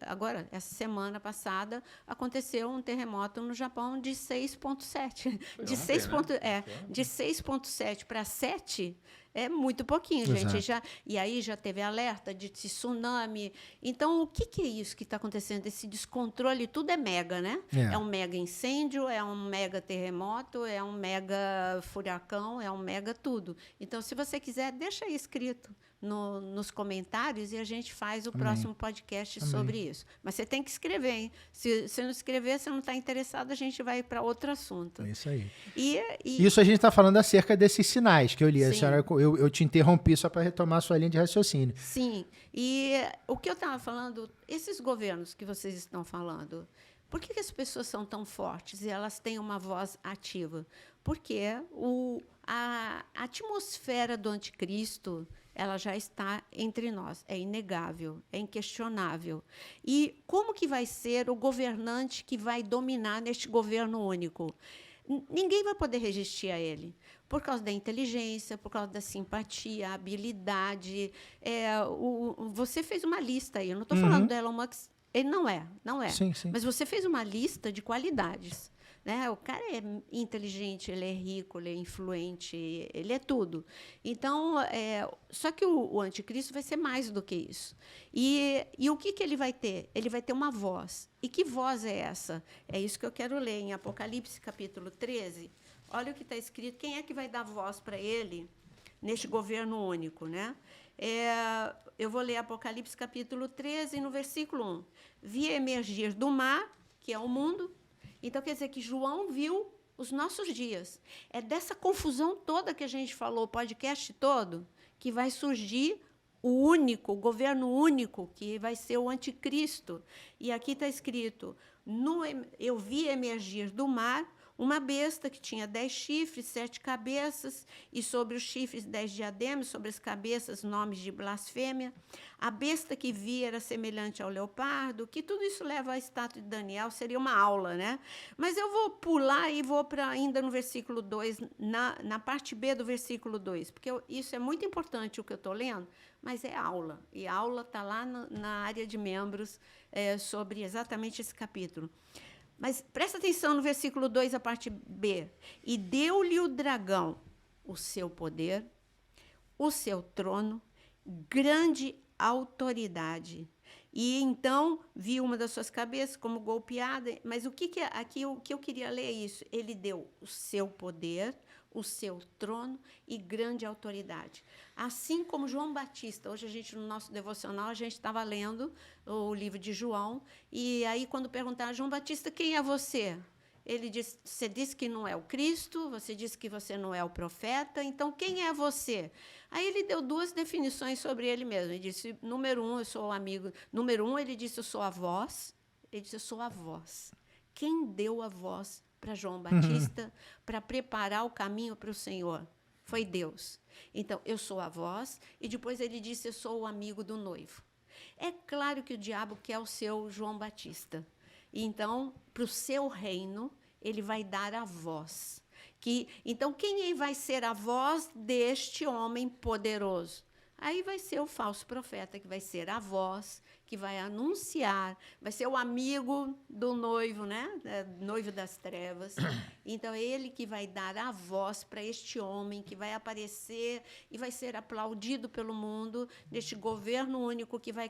essa semana passada, aconteceu um terremoto no Japão de 6.7. De 6.7 para 7 é muito pouquinho, gente. E aí já teve alerta de tsunami. Então, o que é isso que está acontecendo? Esse descontrole, tudo é mega, né? É um mega incêndio, é um mega terremoto, é um mega furacão, é um mega tudo. Então, se você quiser, deixa aí escrito nos comentários e a gente faz o próximo podcast sobre isso. Mas você tem que escrever, hein? Se não escrever, se não está interessado, a gente vai para outro assunto. É isso aí. E isso a gente está falando acerca desses sinais que eu li. A senhora, eu te interrompi só para retomar a sua linha de raciocínio. Sim. E o que eu estava falando, esses governos que vocês estão falando, Por que as pessoas são tão fortes e elas têm uma voz ativa? Porque a atmosfera do anticristo, ela já está entre nós, é inegável, é inquestionável. E como que vai ser o governante que vai dominar neste governo único? Ninguém vai poder resistir a ele, por causa da inteligência, por causa da simpatia, habilidade. Você fez uma lista aí, eu não estou falando do Elon Musk, ele não é. Sim, sim. Mas você fez uma lista de qualidades. Né? O cara é inteligente, ele é rico, ele é influente, ele é tudo. Então, só que o anticristo vai ser mais do que isso. E o que ele vai ter? Ele vai ter uma voz. E que voz é essa? É isso que eu quero ler em Apocalipse, capítulo 13. Olha o que está escrito. Quem é que vai dar voz para ele neste governo único? Né? Eu vou ler Apocalipse, capítulo 13, no versículo 1. Vi emergir do mar, que é o mundo. Então, quer dizer que João viu os nossos dias. É dessa confusão toda que a gente falou, o podcast todo, que vai surgir o governo único, que vai ser o anticristo. E aqui está escrito, eu vi emergir do mar uma besta que tinha 10 chifres, 7 cabeças, e sobre os chifres 10 diademas, sobre as cabeças nomes de blasfêmia. A besta que vi era semelhante ao leopardo, que tudo isso leva à estátua de Daniel, seria uma aula, né? Mas eu vou pular e vou para ainda no versículo 2, na parte B do versículo 2, porque isso é muito importante o que eu estou lendo, mas é aula, e a aula está lá na área de membros sobre exatamente esse capítulo. Mas presta atenção no versículo 2, a parte B. E deu-lhe o dragão o seu poder, o seu trono, grande autoridade. E então vi uma das suas cabeças como golpeada. Mas o que eu queria ler é isso. Ele deu o seu poder, o seu trono e grande autoridade. Assim como João Batista, hoje no nosso devocional, a gente estava lendo o livro de João, e aí quando perguntaram, João Batista, quem é você? Ele disse, você disse que não é o Cristo, você disse que você não é o profeta, então quem é você? Aí ele deu 2 definições sobre ele mesmo. Ele disse, número 1, eu sou o amigo. Número 1, ele disse, eu sou a voz. Ele disse, eu sou a voz. Quem deu a voz para João Batista para preparar o caminho para o Senhor? Foi Deus. Então, eu sou a voz, e depois ele disse, eu sou o amigo do noivo. É claro que o diabo quer o seu João Batista. Então, para o seu reino, ele vai dar a voz. Então, quem vai ser a voz deste homem poderoso? Aí vai ser o falso profeta, que vai ser a voz, que vai anunciar, vai ser o amigo do noivo, né? Noivo das trevas. Então, é ele que vai dar a voz para este homem, que vai aparecer e vai ser aplaudido pelo mundo, neste governo único que vai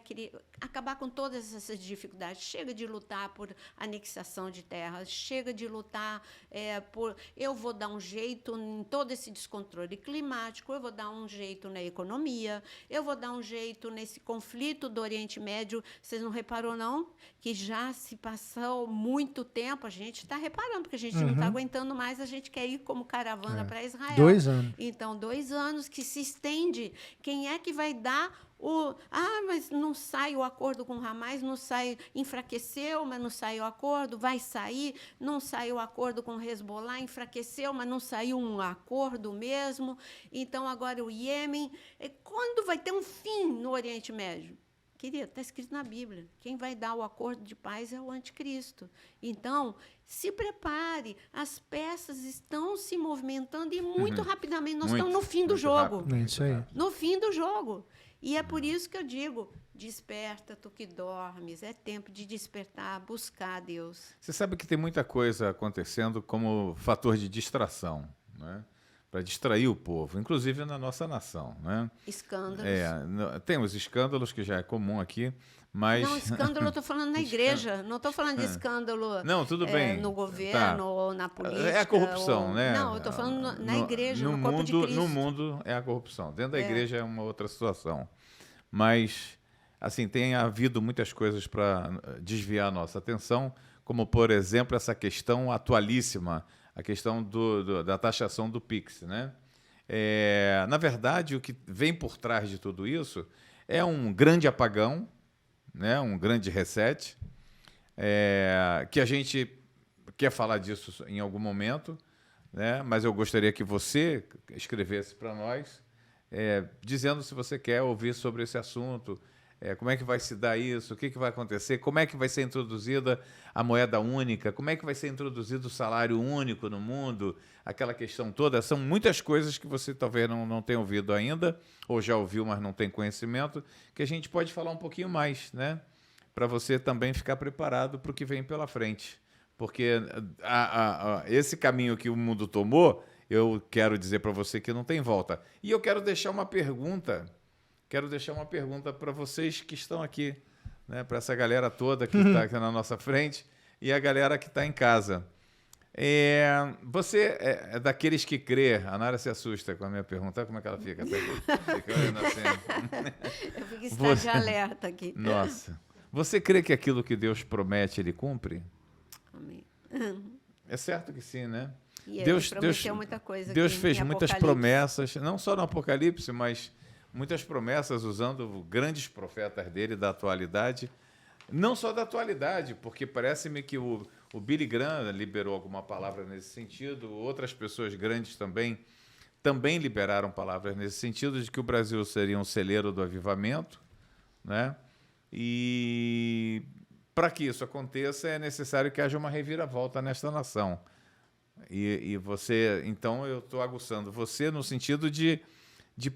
acabar com todas essas dificuldades. Chega de lutar por anexação de terras, chega de lutar por... Eu vou dar um jeito em todo esse descontrole climático, eu vou dar um jeito na economia, eu vou dar um jeito nesse conflito do Oriente Médio. Vocês não reparou, não? Que já se passou muito tempo, a gente está reparando, porque a gente não está aguentando mais, a gente quer ir como caravana para Israel. 2 anos. Então, 2 anos que se estende. Quem é que vai dar mas não sai o acordo com o Hamas, não sai, enfraqueceu, mas não saiu o acordo, vai sair, não saiu o acordo com o Hezbollah, enfraqueceu, mas não saiu um acordo mesmo. Então, agora o Iêmen. Quando vai ter um fim no Oriente Médio? Querido, está escrito na Bíblia. Quem vai dar o acordo de paz é o anticristo. Então, se prepare. As peças estão se movimentando e muito rapidamente. Nós estamos no fim do jogo. É isso aí. No fim do jogo. E é por isso que eu digo, desperta, tu que dormes. É tempo de despertar, buscar a Deus. Você sabe que tem muita coisa acontecendo como fator de distração, né? Para distrair o povo, inclusive na nossa nação, né? Escândalos. Tem os escândalos, que já é comum aqui, mas... Não, escândalo eu estou falando na igreja, não estou falando de escândalo não, tudo bem. No governo ou na política. É a corrupção, né? Não, eu estou falando na igreja, no corpo de Cristo. No mundo é a corrupção. Dentro da igreja é uma outra situação. Mas, assim, tem havido muitas coisas para desviar a nossa atenção, como, por exemplo, essa questão atualíssima, a questão da taxação do Pix, né? Na verdade, o que vem por trás de tudo isso é um grande apagão, né? Um grande reset, que a gente quer falar disso em algum momento, né? Mas eu gostaria que você escrevesse para nós, dizendo se você quer ouvir sobre esse assunto, como é que vai se dar isso, o que vai acontecer, como é que vai ser introduzida a moeda única, como é que vai ser introduzido o salário único no mundo, aquela questão toda. São muitas coisas que você talvez não tenha ouvido ainda, ou já ouviu, mas não tem conhecimento, que a gente pode falar um pouquinho mais, né? Para você também ficar preparado para o que vem pela frente. Porque esse caminho que o mundo tomou, eu quero dizer para você que não tem volta. E eu quero deixar uma pergunta para vocês que estão aqui, né? Para essa galera toda que está aqui na nossa frente e a galera que está em casa. Você é daqueles que crê? A Nara se assusta com a minha pergunta. Como é que ela fica? Fica olhando assim. Eu fico estar de alerta aqui. Nossa. Você crê que aquilo que Deus promete, Ele cumpre? Amém. É certo que sim, né? E Deus prometeu muita coisa. Deus fez muitas promessas, não só no Apocalipse, mas muitas promessas usando grandes profetas dele da atualidade. Não só da atualidade, porque parece-me que o Billy Graham liberou alguma palavra nesse sentido, outras pessoas grandes também liberaram palavras nesse sentido, de que o Brasil seria um celeiro do avivamento, né? E para que isso aconteça é necessário que haja uma reviravolta nesta nação. E você, então eu estou aguçando você no sentido de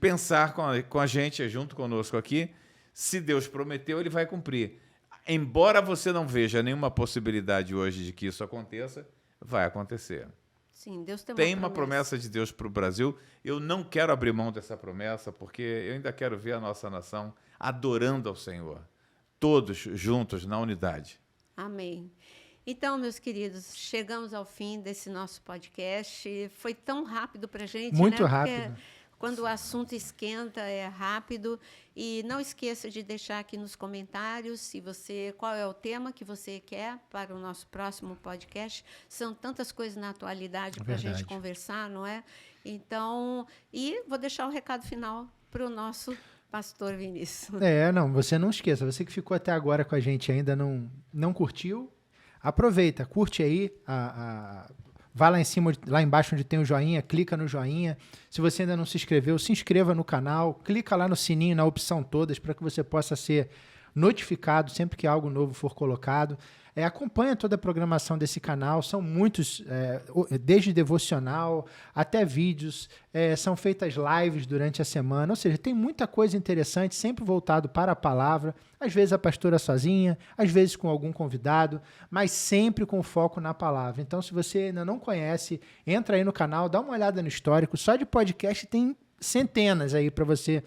pensar com a gente, junto conosco aqui, se Deus prometeu, Ele vai cumprir. Embora você não veja nenhuma possibilidade hoje de que isso aconteça, vai acontecer. Sim, Deus tem uma promessa de Deus para o Brasil. Eu não quero abrir mão dessa promessa, porque eu ainda quero ver a nossa nação adorando ao Senhor. Todos juntos, na unidade. Amém. Então, meus queridos, chegamos ao fim desse nosso podcast. Foi tão rápido para a gente, muito né? rápido. Quando o assunto esquenta, é rápido. E não esqueça de deixar aqui nos comentários qual é o tema que você quer para o nosso próximo podcast. São tantas coisas na atualidade para a gente conversar, não é? Então, e vou deixar o recado final para o nosso pastor Vinícius. Você não esqueça. Você que ficou até agora com a gente e ainda não curtiu, aproveita, curte aí vai lá em cima, lá embaixo onde tem o joinha, clica no joinha. Se você ainda não se inscreveu, se inscreva no canal, clica lá no sininho, na opção todas, para que você possa ser notificado sempre que algo novo for colocado. Acompanha toda a programação desse canal, são muitos, desde devocional até vídeos, são feitas lives durante a semana, ou seja, tem muita coisa interessante, sempre voltado para a palavra, às vezes a pastora sozinha, às vezes com algum convidado, mas sempre com foco na palavra. Então, se você ainda não conhece, entra aí no canal, dá uma olhada no histórico, só de podcast tem centenas aí para você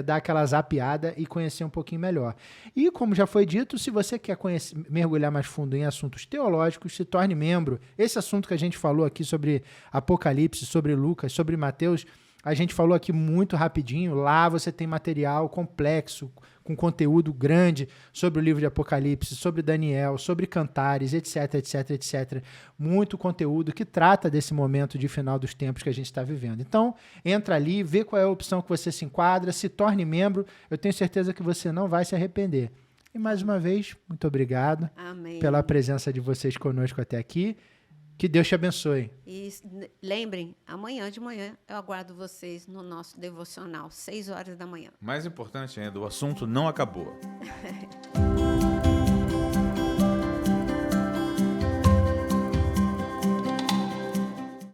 dar aquela zapeada e conhecer um pouquinho melhor. E, como já foi dito, se você quer mergulhar mais fundo em assuntos teológicos, se torne membro. Esse assunto que a gente falou aqui sobre Apocalipse, sobre Lucas, sobre Mateus, a gente falou aqui muito rapidinho. Lá você tem material complexo, com conteúdo grande sobre o livro de Apocalipse, sobre Daniel, sobre Cantares, etc, etc, etc. Muito conteúdo que trata desse momento de final dos tempos que a gente está vivendo. Então, entra ali, vê qual é a opção que você se enquadra, se torne membro. Eu tenho certeza que você não vai se arrepender. E, mais uma vez, muito obrigado. Amém. Pela presença de vocês conosco até aqui. Que Deus te abençoe. E lembrem, amanhã de manhã eu aguardo vocês no nosso devocional, 6 horas da manhã. Mais importante ainda, o assunto não acabou.